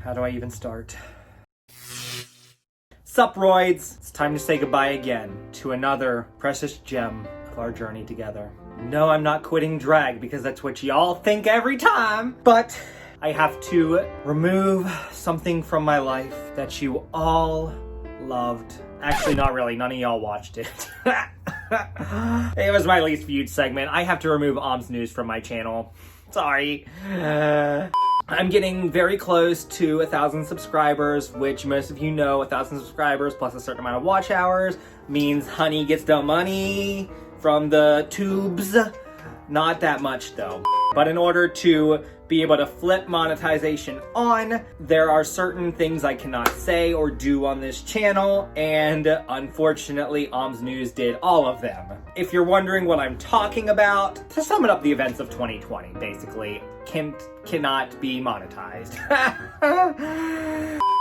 How do I even start? Sup, roids? It's time to say goodbye again to another precious gem of our journey together. No, I'm not quitting drag because that's what y'all think every time, but I have to remove something from my life that you all loved. Actually, not really. None of y'all watched it. It was my least viewed segment. I have to remove Om's News from my channel. Sorry. I'm getting very close to 1,000 subscribers, which most of you know 1,000 subscribers plus a certain amount of watch hours means honey gets the money from the tubes. Not that much though. But in order to be able to flip monetization on, there are certain things I cannot say or do on this channel, and unfortunately Om's News did all of them. If you're wondering what I'm talking about, to sum it up, the events of 2020 basically cannot be monetized.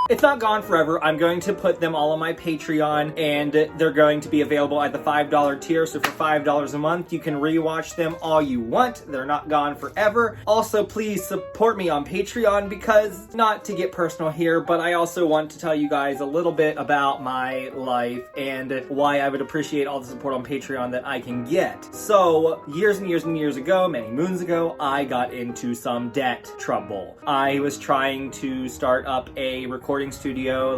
It's not gone forever. I'm going to put them all on my Patreon, and they're going to be available at the $5 tier. So for $5 a month, you can rewatch them all you want. They're not gone forever. Also, please support me on Patreon because, not to get personal here, but I also want to tell you guys a little bit about my life and why I would appreciate all the support on Patreon that I can get. So, years and years and years ago, many moons ago, I got into some debt trouble. I was trying to start up a recording studio,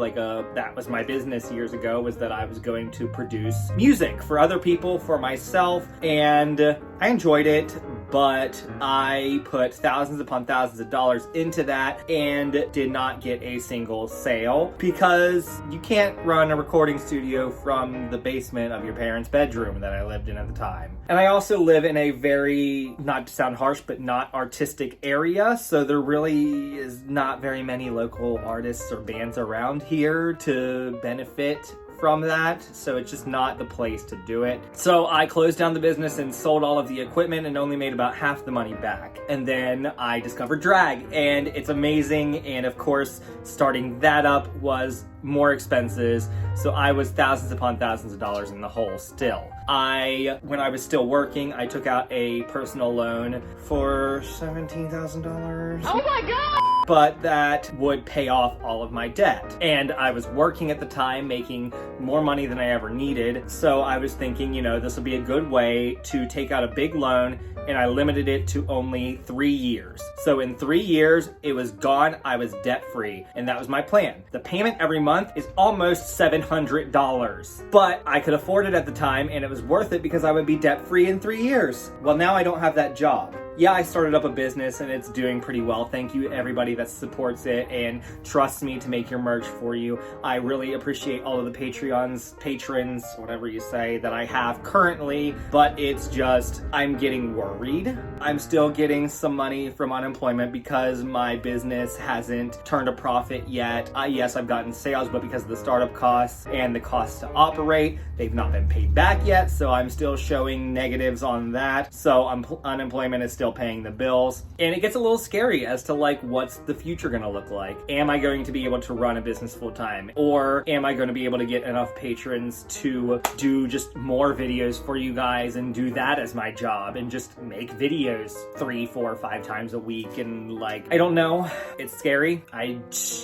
that was my business years ago, was that I was going to produce music for other people, for myself, and I enjoyed it, but I put thousands upon thousands of dollars into that and did not get a single sale because you can't run a recording studio from the basement of your parents' bedroom that I lived in at the time. And I also live in a very, not to sound harsh, but not artistic area, so there really is not very many local artists or bands around here to benefit from that, so it's just not the place to do it. So I closed down the business and sold all of the equipment and only made about half the money back. And then I discovered drag, and it's amazing, and of course starting that up was more expenses, so I was thousands upon thousands of dollars in the hole still. When I was still working, I took out a personal loan for $17,000. Oh my God! But that would pay off all of my debt. And I was working at the time, making more money than I ever needed. So I was thinking, this will be a good way to take out a big loan, and I limited it to only 3 years. So in 3 years, it was gone. I was debt free, and that was my plan. The payment every month is almost $700, but I could afford it at the time, and it was worth it because I would be debt free in 3 years. Well, now I don't have that job. Yeah, I started up a business and it's doing pretty well. Thank you everybody that supports it and trusts me to make your merch for you. I really appreciate all of the patrons, whatever you say, that I have currently, but it's just, I'm getting worried. I'm still getting some money from unemployment because my business hasn't turned a profit yet. Yes, I've gotten sales, but because of the startup costs and the costs to operate, they've not been paid back yet, so I'm still showing negatives on that. So unemployment is still paying the bills, and it gets a little scary as to what's the future gonna look like. Am I going to be able to run a business full time, or am I going to be able to get enough patrons to do just more videos for you guys and do that as my job and just make videos 3, 4, 5 times a week? And I don't know. It's scary. I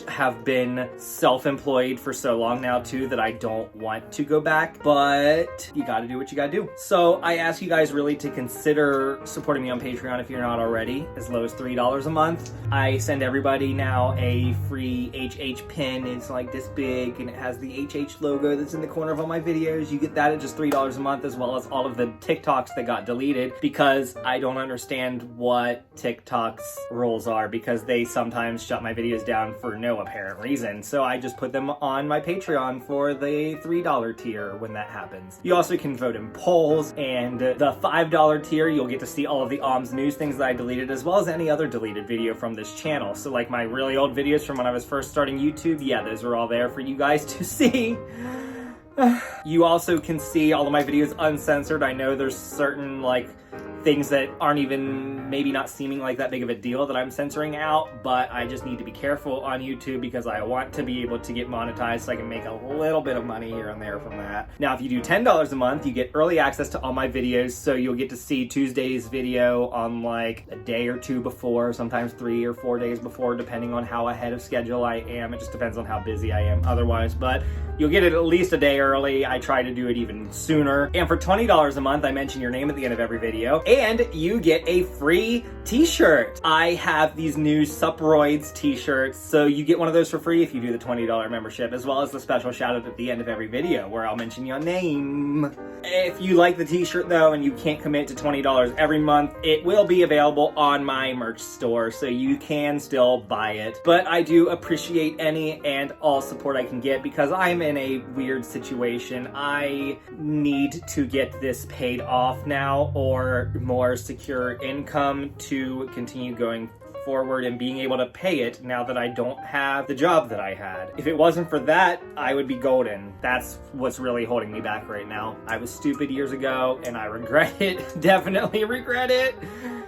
have been self-employed for so long now too that I don't want to go back, but you gotta do what you gotta do. So I ask you guys really to consider supporting me on Patreon if you're not already, as low as $3 a month. I send everybody now a free HH pin. It's like this big, and it has the HH logo that's in the corner of all my videos. You get that at just $3 a month, as well as all of the TikToks that got deleted because I don't understand what TikTok's rules are, because they sometimes shut my videos down for no apparent reason. So I just put them on my Patreon for the $3 tier when that happens. You also can vote in polls, and the $5 tier, you'll get to see all of the Om's News things that I deleted, as well as any other deleted video from this channel. So my really old videos from when I was first starting YouTube, yeah, those are all there for you guys to see. You also can see all of my videos uncensored. I know there's certain things that aren't even maybe not seeming like that big of a deal that I'm censoring out, but I just need to be careful on YouTube because I want to be able to get monetized so I can make a little bit of money here and there from that. Now, if you do $10 a month, you get early access to all my videos, so you'll get to see Tuesday's video on like a day or two before, sometimes 3 or 4 days before, depending on how ahead of schedule I am. It just depends on how busy I am otherwise, but you'll get it at least a day early. I try to do it even sooner. And for $20 a month, I mention your name at the end of every video, and you get a free t-shirt. I have these new Suproids t-shirts, so you get one of those for free if you do the $20 membership, as well as the special shout out at the end of every video where I'll mention your name. If you like the t-shirt though and you can't commit to $20 every month, it will be available on my merch store, so you can still buy it. But I do appreciate any and all support I can get because I'm in a weird situation. I need to get this paid off now or more secure income to continue going forward and being able to pay it now that I don't have the job that I had. If it wasn't for that, I would be golden. That's what's really holding me back right now. I was stupid years ago and I regret it. Definitely regret it.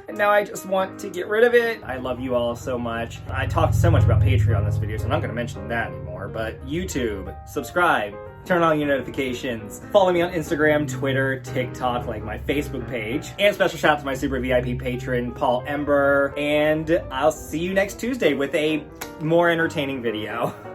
And now I just want to get rid of it. I love you all so much. I talked so much about Patreon in this video, so I'm not going to mention that anymore, but YouTube, subscribe, turn on your notifications, follow me on Instagram, Twitter, TikTok, like my Facebook page, and special shout out to my super VIP patron, Paul Ember, and I'll see you next Tuesday with a more entertaining video.